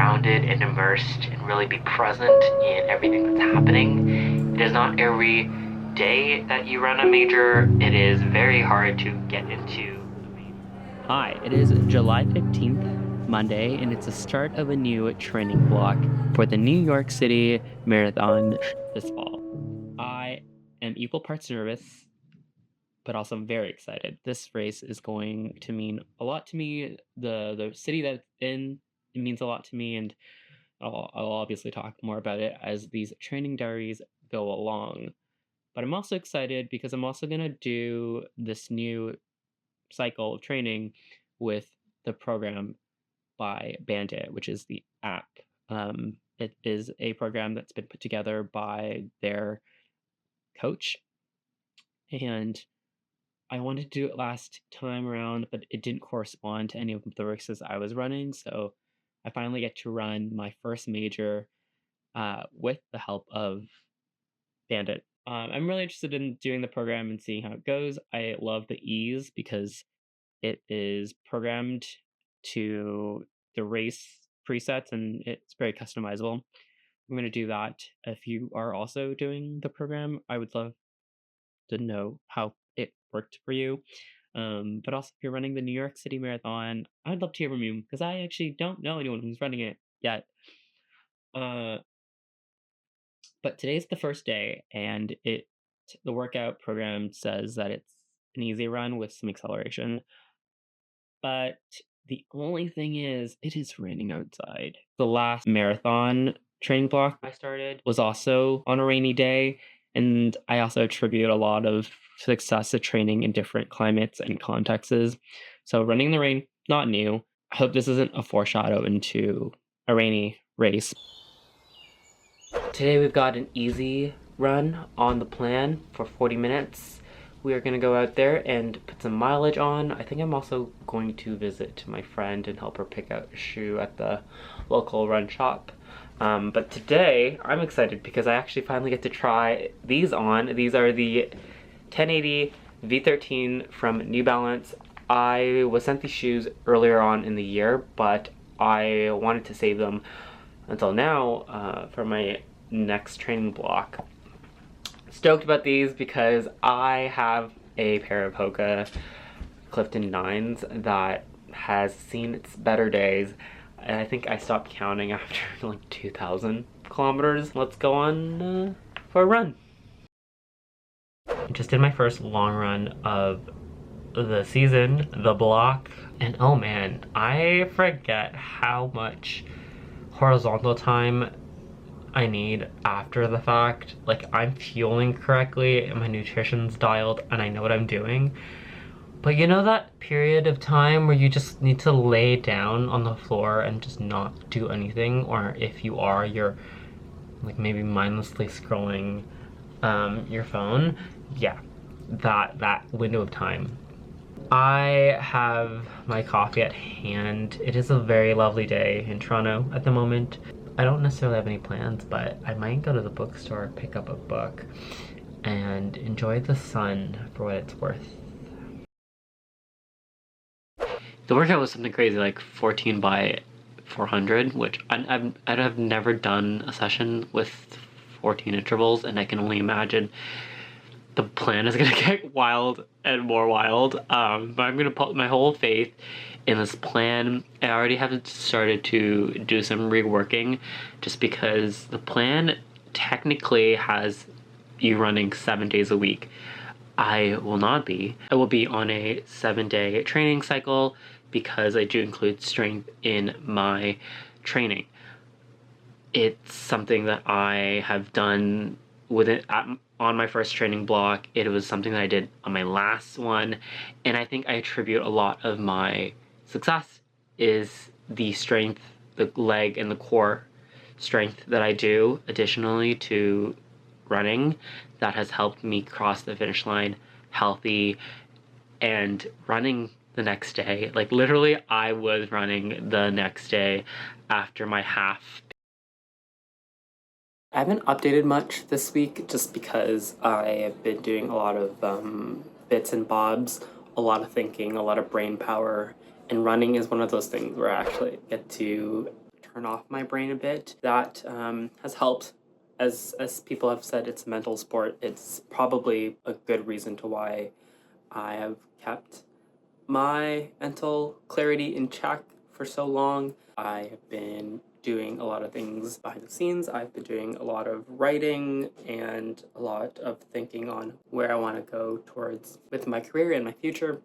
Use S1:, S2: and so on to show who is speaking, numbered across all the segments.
S1: grounded and immersed and really be present in everything that's happening. It is not every day that you run a major. It is very hard to get into.
S2: Hi, it is July 15th, Monday, and it's the start of a new training block for the New York City Marathon this fall. I am equal parts nervous, but also I'm very excited. This race is going to mean a lot to me. The city that it's in, it means a lot to me, and I'll obviously talk more about it as these training diaries go along. But I'm also excited because I'm also going to do this new cycle of training with the program by Bandit, which is the app. It is a program that's been put together by their coach, and I wanted to do it last time around, but it didn't correspond to any of the races I was running, so I finally get to run my first major with the help of Bandit. I'm really interested in doing the program and seeing how it goes. I love the ease because it is programmed to the race presets and it's very customizable. I'm going to do that. If you are also doing the program, I would love to know how it worked for you. But also, if you're running the New York City Marathon, I'd love to hear from you because I actually don't know anyone who's running it yet. Uh, but today's the first day, and the workout program says that it's an easy run with some acceleration. But the only thing is, it is raining outside. The last marathon training block I started was also on a rainy day, and I also attribute a lot of success to training in different climates and contexts. So running in the rain, not new. I hope this isn't a foreshadow into a rainy race. Today we've got an easy run on the plan for 40 minutes. We are going to go out there and put some mileage on. I think I'm also going to visit my friend and help her pick out a shoe at the local run shop. But today I'm excited because I actually finally get to try these on. These are the 1080 V13 from New Balance. I was sent these shoes earlier on in the year, but I wanted to save them until now for my next training block. Stoked about these because I have a pair of Hoka Clifton 9s that has seen its better days, and I think I stopped counting after like 2,000 kilometers. Let's go on for a run. Just did my first long run of the season, the block, and oh man, I forget how much horizontal time I need after the fact. Like, I'm fueling correctly and my nutrition's dialed and I know what I'm doing. But you know that period of time where you just need to lay down on the floor and just not do anything? Or if you are, you're like maybe mindlessly scrolling your phone. Yeah, that window of time. I have my coffee at hand. It is a very lovely day in Toronto at the moment. I don't necessarily have any plans, but I might go to the bookstore, pick up a book, and enjoy the sun for what it's worth. The workout was something crazy, like 14 by 400, which I've never done a session with 14 intervals, and I can only imagine the plan is gonna get wild and more wild. But I'm gonna put my whole faith in this plan. I already have started to do some reworking just because the plan technically has you running 7 days a week. I will not be. I will be on a 7-day training cycle because I do include strength in my training. It's something that I have done with it on my first training block. It was something that I did on my last one, and I think I attribute a lot of my success is the strength, the leg and the core strength that I do additionally to running that has helped me cross the finish line healthy and running the next day. Like, literally, I was running the next day after my half. I haven't updated much this week just because I have been doing a lot of bits and bobs, a lot of thinking, a lot of brain power, and running is one of those things where I actually get to turn off my brain a bit. That has helped. As people have said, it's a mental sport. It's probably a good reason to why I have kept my mental clarity in check for so long. I have been doing a lot of things behind the scenes. I've been doing a lot of writing and a lot of thinking on where I want to go towards with my career and my future,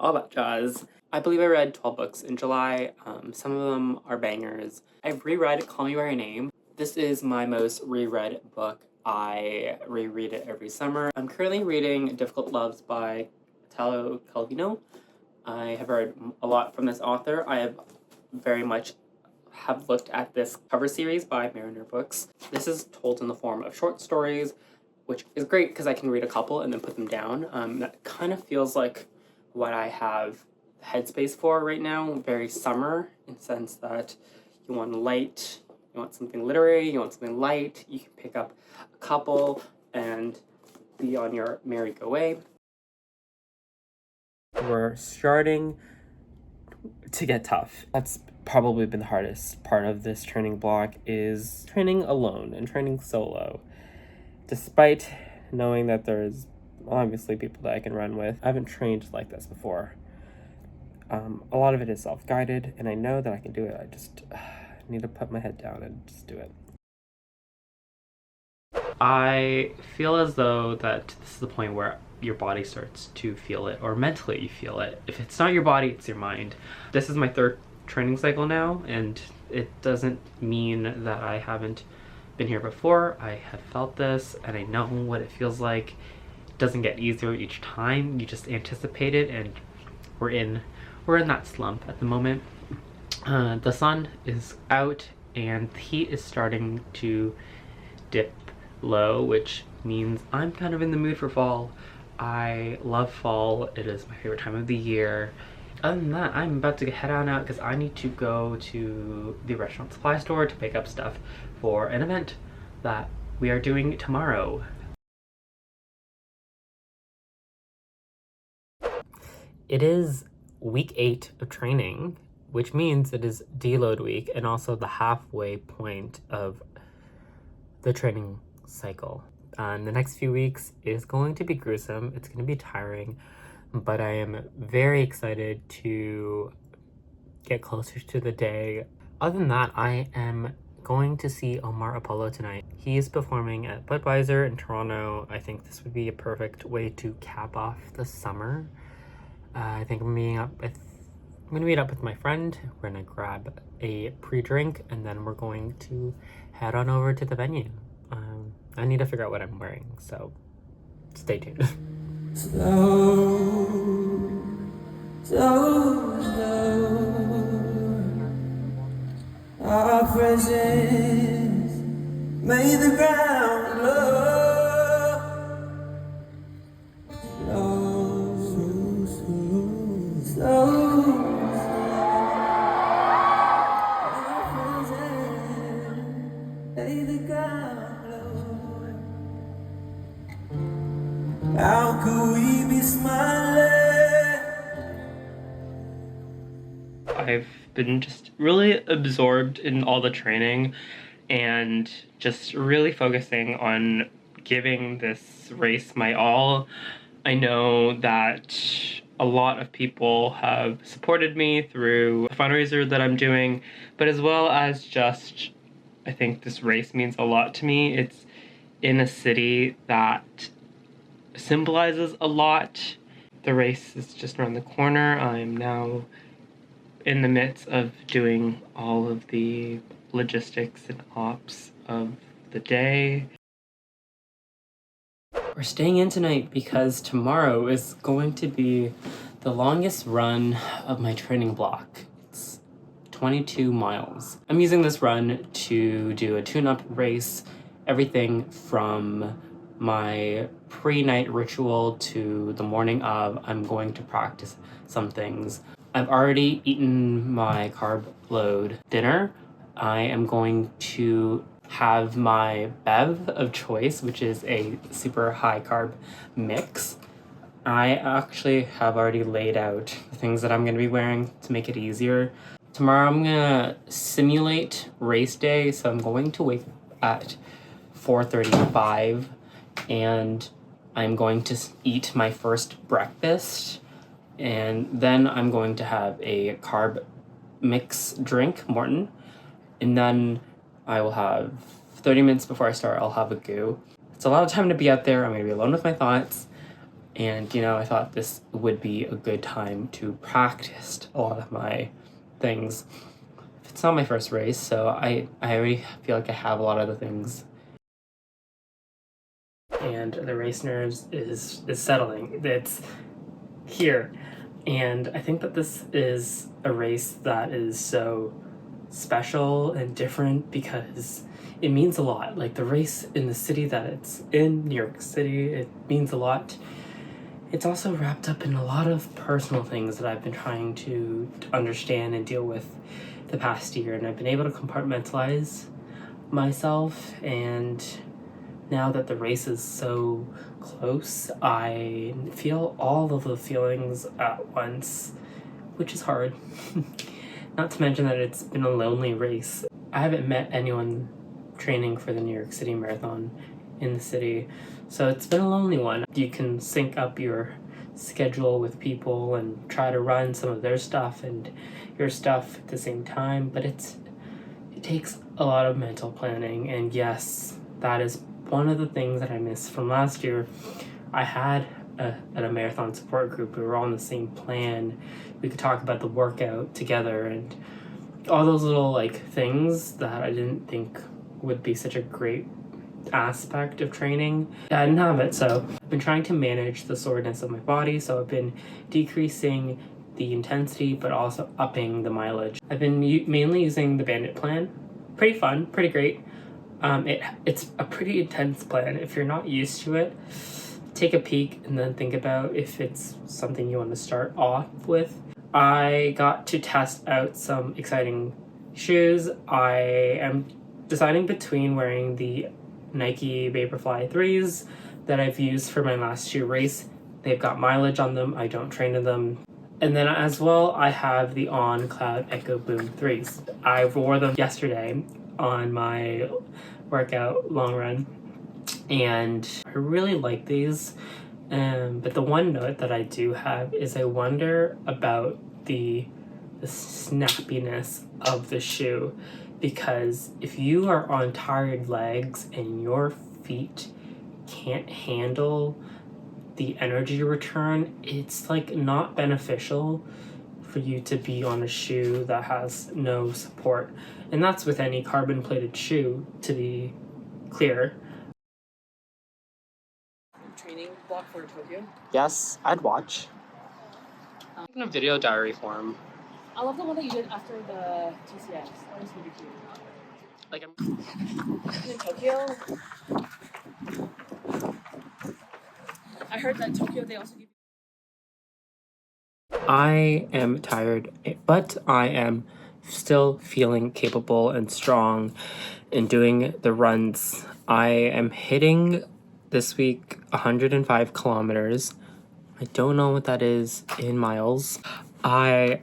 S2: all that jazz. I believe I read 12 books in July. Some of them are bangers. I've reread Call Me By Your Name. This is my most reread book. I reread it every summer. I'm currently reading Difficult Loves by Italo Calvino. I have read a lot from this author. I have very much have looked at this cover series by Mariner Books. This is told in the form of short stories, which is great because I can read a couple and then put them down. That kind of feels like what I have headspace for right now, very summer, in the sense that you want light, you want something literary, you want something light, you can pick up a couple and be on your merry-go-way. We're starting to get tough. That's probably been the hardest part of this training block, is training alone and training solo. Despite knowing that there's obviously people that I can run with, I haven't trained like this before. A lot of it is self-guided, and I know that I can do it. I just need to put my head down and just do it. I feel as though that this is the point where your body starts to feel it, or mentally you feel it. If it's not your body, it's your mind. This is my third training cycle now, and it doesn't mean that I haven't been here before. I have felt this, and I know what it feels like. It doesn't get easier each time. You just anticipate it, and we're in that slump at the moment. The sun is out, and the heat is starting to dip low, which means I'm kind of in the mood for fall. I love fall. It is my favorite time of the year. Other than that, I'm about to head on out because I need to go to the restaurant supply store to pick up stuff for an event that we are doing tomorrow. It is week 8 of training, which means it is deload week and also the halfway point of the training cycle. The next few weeks is going to be gruesome. It's going to be tiring, but I am very excited to get closer to the day. Other than that, I am going to see Omar Apollo tonight. He is performing at Budweiser in Toronto. I think this would be a perfect way to cap off the summer. I think I'm gonna meet up with my friend. We're gonna grab a pre-drink, and then we're going to head on over to the venue. I need to figure out what I'm wearing, so stay tuned. Slow, so slow. Our presence made the ground glow. Slow, slow, slow. Our presence made the ground glow. How could we be smiling? I've been just really absorbed in all the training and just really focusing on giving this race my all. I know that a lot of people have supported me through a fundraiser that I'm doing, but as well as just, I think this race means a lot to me. It's in a city that symbolizes a lot. The race is just around the corner. I'm now in the midst of doing all of the logistics and ops of the day. We're staying in tonight because tomorrow is going to be the longest run of my training block. It's 22 miles. I'm using this run to do a tune-up race, everything from my pre-night ritual to the morning of. I'm going to practice some things. I've already eaten my carb load dinner. I am going to have my bev of choice, which is a super high carb mix. I actually have already laid out the things that I'm going to be wearing to make it easier. Tomorrow I'm gonna simulate race day, so I'm going to wake at 4:35 and I'm going to eat my first breakfast, and then I'm going to have a carb mix drink, Morton, and then I will have 30 minutes before I start, I'll have a goo. It's a lot of time to be out there. I'm gonna be alone with my thoughts, and I thought this would be a good time to practice a lot of my things. It's not my first race, so I already feel like I have a lot of the things. And the race nerves is settling. It's here. And I think that this is a race that is so special and different because it means a lot. Like the race in the city that it's in, New York City, it means a lot. It's also wrapped up in a lot of personal things that I've been trying to understand and deal with the past year, and I've been able to compartmentalize myself, and now that the race is so close, I feel all of the feelings at once, which is hard. Not to mention that it's been a lonely race. I haven't met anyone training for the New York City Marathon in the city, so it's been a lonely one. You can sync up your schedule with people and try to run some of their stuff and your stuff at the same time, but it takes a lot of mental planning, and yes, that is one of the things that I missed from last year. I had a marathon support group. We were all on the same plan. We could talk about the workout together and all those little things that I didn't think would be such a great aspect of training. I didn't have it, so I've been trying to manage the soreness of my body, so I've been decreasing the intensity but also upping the mileage. I've been mainly using the Bandit plan. Pretty fun, pretty great. It's a pretty intense plan. If you're not used to it, take a peek and then think about if it's something you want to start off with. I got to test out some exciting shoes. I am deciding between wearing the Nike Vaporfly 3s that I've used for my last shoe race. They've got mileage on them. I don't train in them. And then as well, I have the On Cloud Echo Boom 3s. I wore them yesterday on my workout long run, and I really like these. But the one note that I do have is I wonder about the snappiness of the shoe, because if you are on tired legs and your feet can't handle the energy return, it's not beneficial for you to be on a shoe that has no support. And that's with any carbon plated shoe, to be clear.
S3: Training block for Tokyo.
S2: Yes, I'd watch. In a video diary form.
S3: I love the one that you did after the TCS. That was really cute. In Tokyo, I heard that Tokyo they also give.
S2: I am tired, but I am still feeling capable and strong in doing the runs. I am hitting this week 105 kilometers. I don't know what that is in miles. I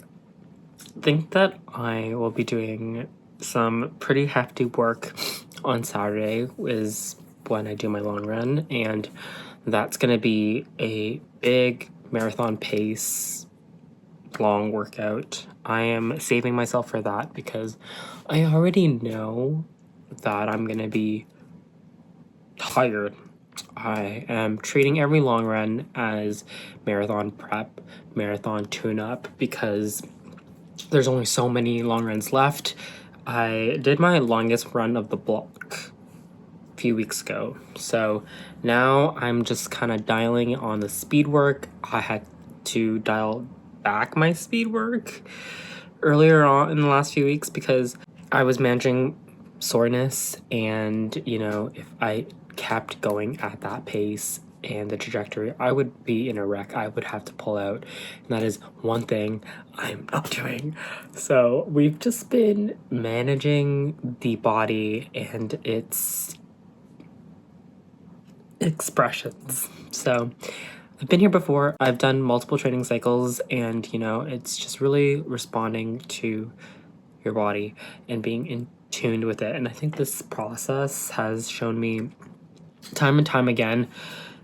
S2: think that I will be doing some pretty hefty work on Saturday, is when I do my long run, and that's going to be a big marathon pace long workout. I am saving myself for that because I already know that I'm going to be tired. I am treating every long run as marathon prep, marathon tune-up, because there's only so many long runs left. I did my longest run of the block a few weeks ago, so now I'm just kind of dialing on the speed work. I had to dial back my speed work earlier on in the last few weeks because I was managing soreness, and if I kept going at that pace and the trajectory, I would be in a wreck. I would have to pull out, and that is one thing I'm not doing. So we've just been managing the body and its expressions. So I've been here before. I've done multiple training cycles, and it's just really responding to your body and being in tuned with it. And I think this process has shown me time and time again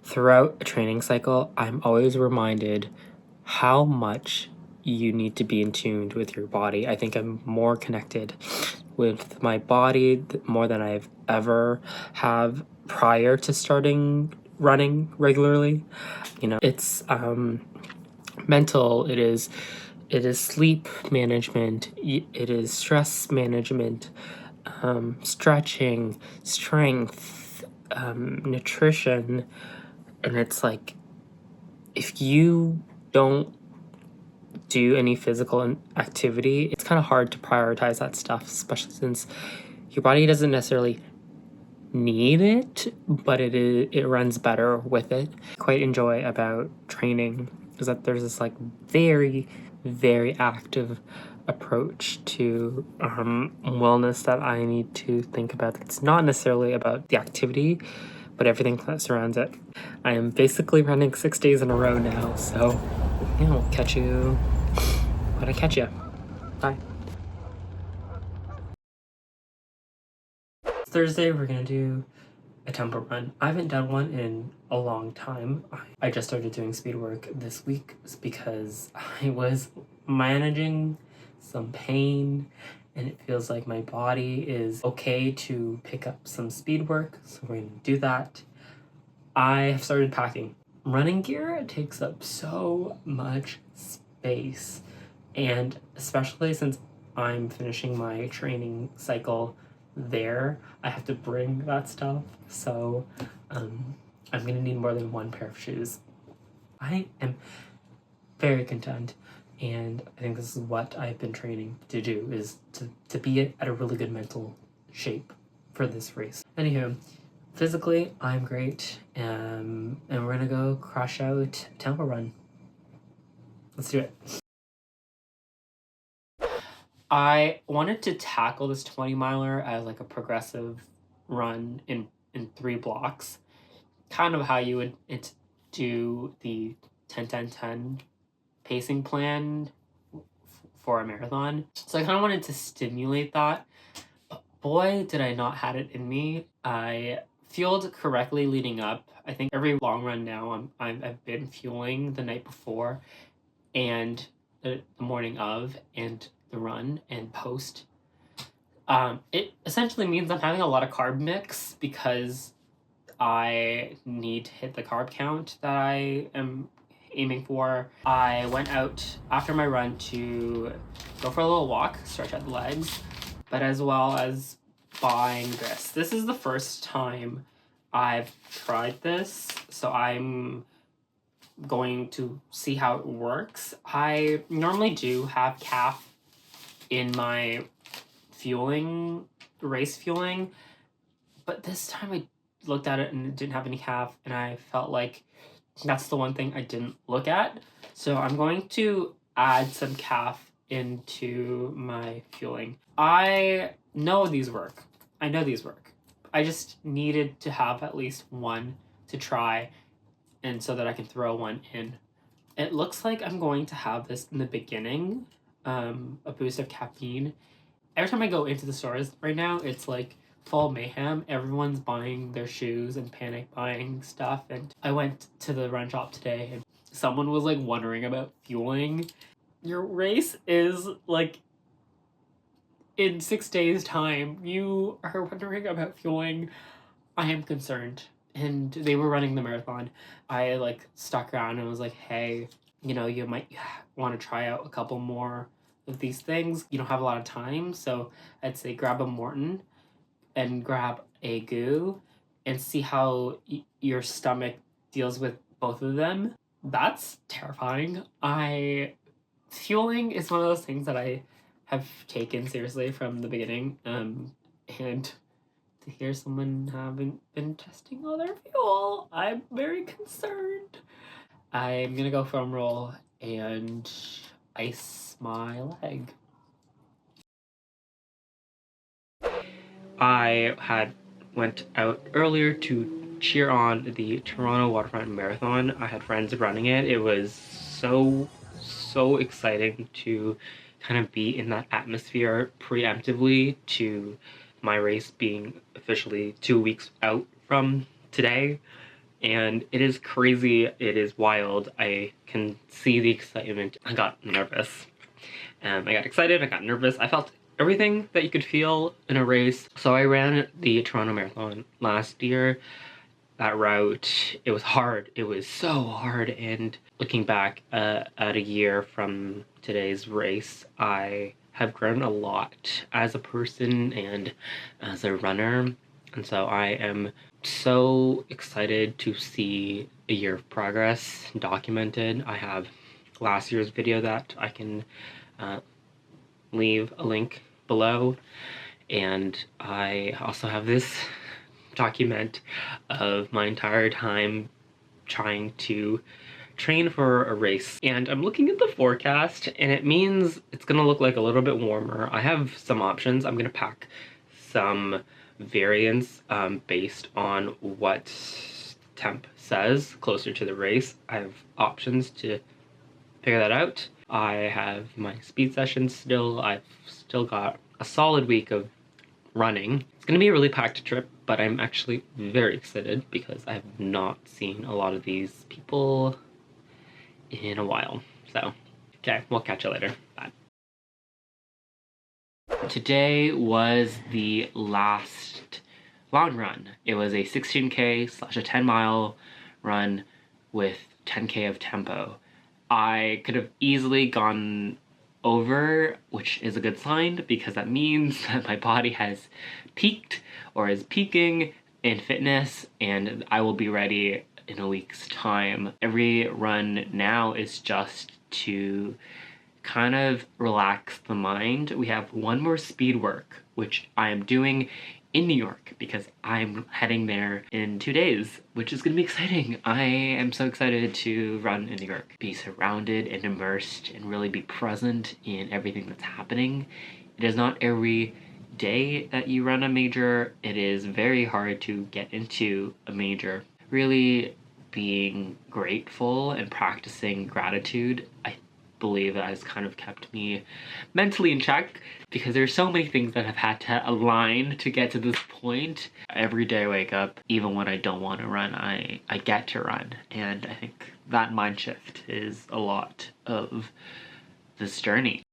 S2: throughout a training cycle, I'm always reminded how much you need to be in tune with your body. I think I'm more connected with my body more than I've ever have prior to starting running regularly. It's mental, it is sleep management, it is stress management, stretching, strength, nutrition. And it's like, if you don't do any physical activity, it's kind of hard to prioritize that stuff, especially since your body doesn't necessarily need it, but it runs better with it. Quite enjoy about training is that there's this like very, very active approach to wellness that I need to think about. It's not necessarily about the activity, but everything that surrounds it. I am basically running 6 days in a row now, so yeah, I'll catch you when I catch you. Bye. Thursday, we're gonna do a tempo run. I haven't done one in a long time. I just started doing speed work this week because I was managing some pain and it feels like my body is okay to pick up some speed work, so we're gonna do that. I have started packing. Running gear takes up so much space, and especially since I'm finishing my training cycle there, I have to bring that stuff, so I'm gonna need more than one pair of shoes. I am very content, and I think this is what I've been training to do, is to be at a really good mental shape for this race. Anywho, physically, I'm great, and we're gonna go crush out tempo run. Let's do it. I wanted to tackle this 20 miler as like a progressive run in 3 blocks, kind of how you would do the 10-10-10 pacing plan for a marathon. So I kind of wanted to stimulate that. But boy, did I not had it in me. I fueled correctly leading up. I think every long run now I've been fueling the night before and the morning of and the run and post. It essentially means I'm having a lot of carb mix because I need to hit the carb count that I am aiming for. I went out after my run to go for a little walk, stretch out the legs, but as well as buying this. This is the first time I've tried this, so I'm going to see how it works. I normally do have calf in my race fueling, but this time I looked at it and it didn't have any calf, and I felt like that's the one thing I didn't look at. So I'm going to add some calf into my fueling. I know these work. I just needed to have at least one to try, and so that I can throw one in. It looks like I'm going to have this in the beginning, a boost of caffeine. Every time I go into the stores right now, it's like full mayhem. Everyone's buying their shoes and panic buying stuff. And I went to the run shop today and someone was like wondering about fueling. Your race is like in 6 days time. You are wondering about fueling. I am concerned. And they were running the marathon. I like stuck around and was like, hey, you might want to try out a couple more of these things. You don't have a lot of time, so I'd say grab a Morton and grab a Goo and see how your stomach deals with both of them. That's terrifying. Fueling is one of those things that I have taken seriously from the beginning, and to hear someone haven't been testing all their fuel, I'm very concerned. I'm gonna go foam roll and ice my leg. I went out earlier to cheer on the Toronto Waterfront Marathon. I had friends running it. It was so exciting to kind of be in that atmosphere preemptively to my race being officially 2 weeks out from today. And it is crazy, it is wild. I can see the excitement. I got nervous. I got excited, I got nervous. I felt everything that you could feel in a race. So I ran the Toronto Marathon last year. That route, it was hard. It was so hard. And looking back at a year from today's race, I have grown a lot as a person and as a runner. And so I am so excited to see a year of progress documented. I have last year's video that I can leave a link below. And I also have this document of my entire time trying to train for a race. And I'm looking at the forecast and it means it's gonna look like a little bit warmer. I have some options. I'm gonna pack some variants based on what temp says closer to the race. I have options to figure that out. I have my speed sessions still. I've still got a solid week of running. It's gonna be a really packed trip, but I'm actually very excited because I have not seen a lot of these people in a while. So, okay, we'll catch you later. Bye. Today was the last long run. It was a 16K / a 10-mile run with 10K of tempo. I could have easily gone over, which is a good sign because that means that my body has peaked or is peaking in fitness and I will be ready in a week's time. Every run now is just to kind of relax the mind. We have one more speed work, which I am doing in New York because I'm heading there in 2 days, which is gonna be exciting. I am so excited to run in New York, be surrounded and immersed and really be present in everything that's happening. It is not every day that you run a major. It is very hard to get into a major. Really being grateful and practicing gratitude, I believe that has kind of kept me mentally in check because there's so many things that have had to align to get to this point. Every day I wake up, even when I don't want to run, I get to run. And I think that mind shift is a lot of this journey.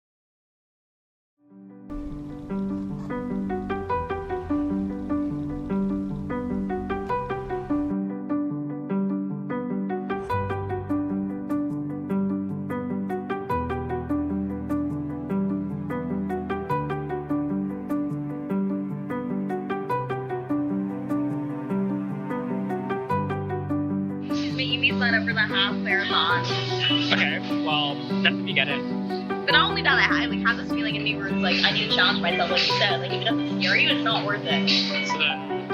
S4: Sign up for the half marathon.
S2: Okay, well, definitely get it.
S4: But not only that, I like have this feeling in me where it's like I need to challenge myself, like you said. Like even if it's scary, it's not worth it.
S2: So then,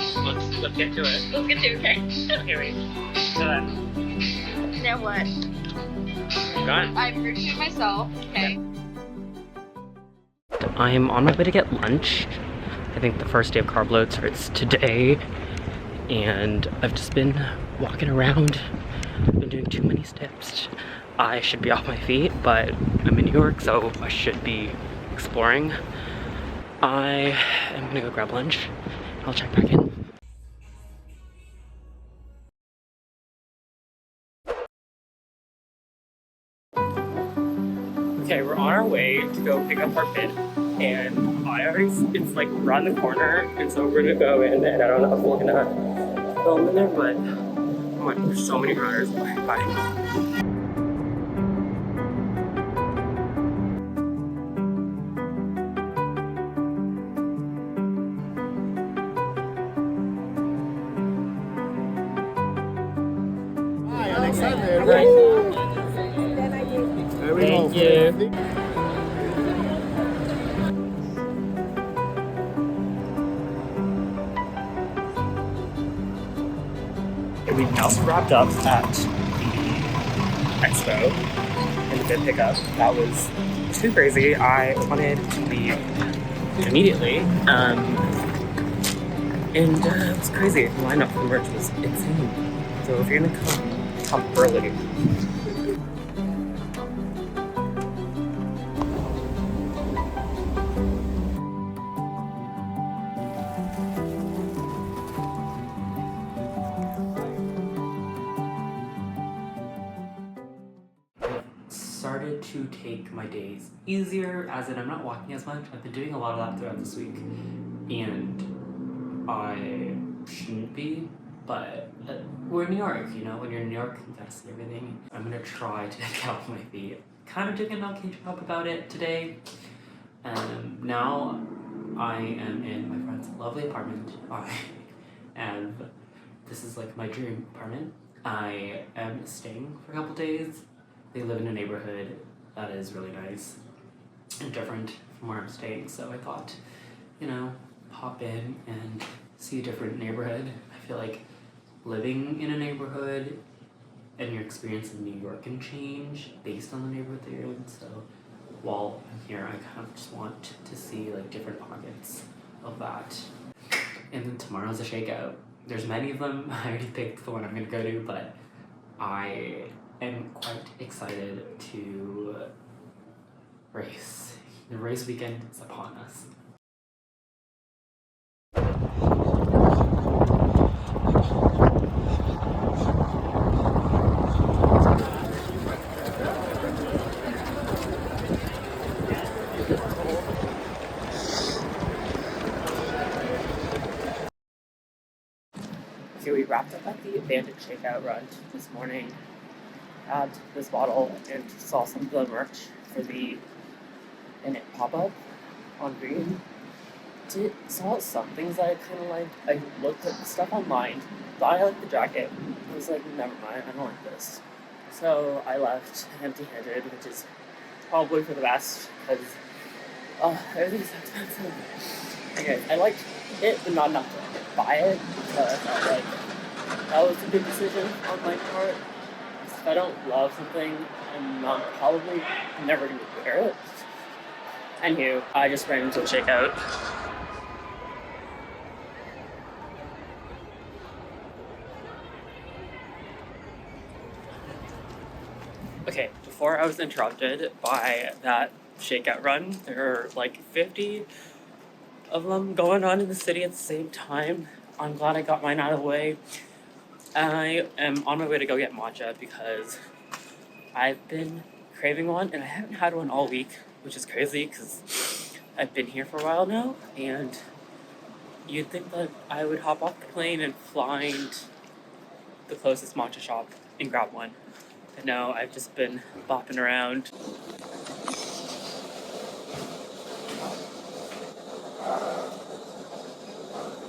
S2: let's get to it.
S4: Let's get to it, okay?
S2: Okay, wait. So then,
S4: Now what?
S2: go on.
S4: I've written it myself. Okay.
S2: I'm on my way to get lunch. I think the first day of carb load starts today. And I've just been walking around. I've been doing too many steps. I should be off my feet, but I'm in New York, so I should be exploring. I am gonna go grab lunch. I'll check back in. Okay, we're on our way to go pick up our bid, and it's like around the corner, and so we're gonna go in, and I don't know if we're gonna film in there, but oh my, there's so many runners. Bye.
S5: Alexander.
S2: Right.
S5: Thank
S2: you. We just wrapped up at the expo and the bid pickup. That was too crazy. I wanted to leave immediately. And it was crazy. The lineup for merch was insane. So if you're gonna come early. to take my days easier, as in I'm not walking as much. I've been doing a lot of that throughout this week, and I shouldn't be, but we're in New York, you know? When you're in New York, you gotta see everything. I'm gonna try to get off my feet. Kind of doing an okay job about it today. Now I am in my friend's lovely apartment. This is like my dream apartment. I am staying for a couple days. They live in a neighborhood that is really nice and different from where I'm staying, so I thought, you know, pop in and see a different neighborhood. I feel like living in a neighborhood and your experience in New York can change based on the neighborhood that you're in, so while I'm here, I kind of just want to see like different pockets of that. And then tomorrow's a shakeout. There's many of them. I already picked the one I'm gonna go to, but I am quite excited to race. The race weekend is upon us. Okay, we wrapped up at the abandoned shakeout run this morning. Had this bottle and saw some of the merch for the Innit pop-up on Green. Saw some things that I kind of liked. I looked at the stuff online, thought I liked the jacket. I was like, never mind, I don't like this. So I left empty-handed, which is probably for the best, because everything's so expensive. Okay, I liked it, but not enough to buy it, so I felt like that was a good decision on my part. If I don't love something, I'm probably never going to wear it. Anywho, I just ran into a shakeout. Okay, before I was interrupted by that shakeout run, there were like 50 of them going on in the city at the same time. I'm glad I got mine out of the way. I am on my way to go get matcha because I've been craving one and I haven't had one all week, which is crazy because I've been here for a while now, and you'd think that I would hop off the plane and find the closest matcha shop and grab one. But no, I've just been bopping around.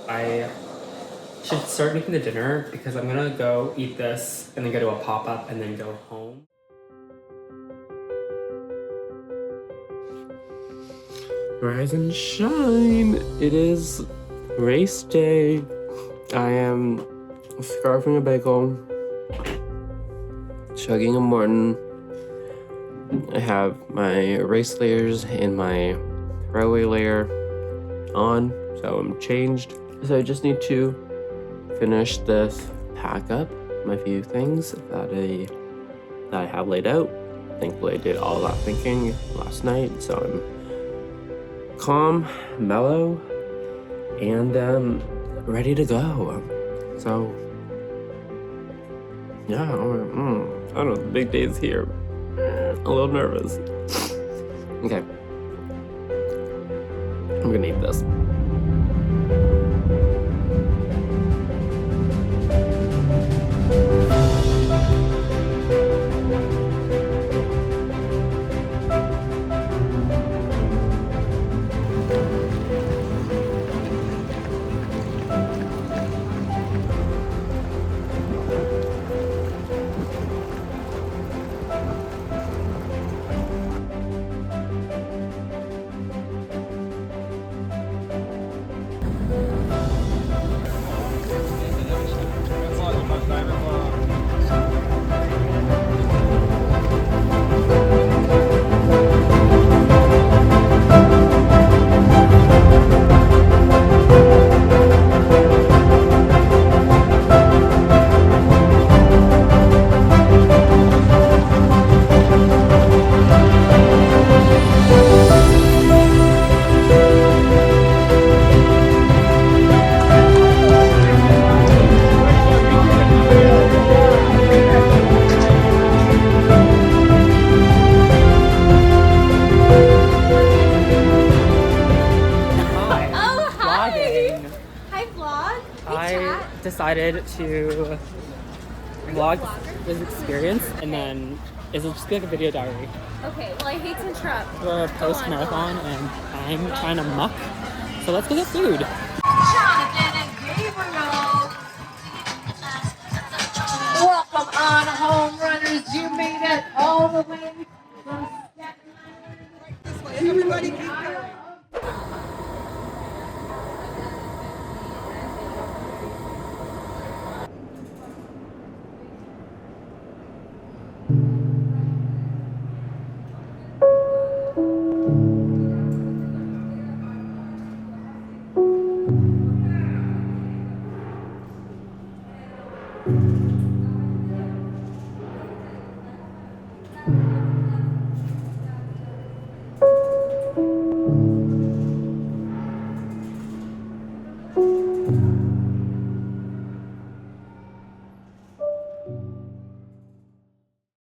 S2: I should start making the dinner because I'm gonna go eat this and then go to a pop-up and then go home. Rise and shine! It is race day. I am scarfing a bagel, chugging a Morton. I have my race layers and my throwaway layer on, so I'm changed. So I just need to finish this pack up my few things that I have laid out. Thankfully I did all that thinking last night, so I'm calm, mellow, and ready to go. So yeah, I don't know, the big day's here. A little nervous. Okay, I'm gonna eat this.
S5: I decided to vlog this experience, and then it'll just be like a video diary.
S6: Okay, well, I hate to interrupt.
S5: We're post-marathon, and I'm trying to muck, so let's go get food.
S7: Jonathan and Gabriel. Welcome on, home runners. You made it all the way from Staten Island. Everybody keep going.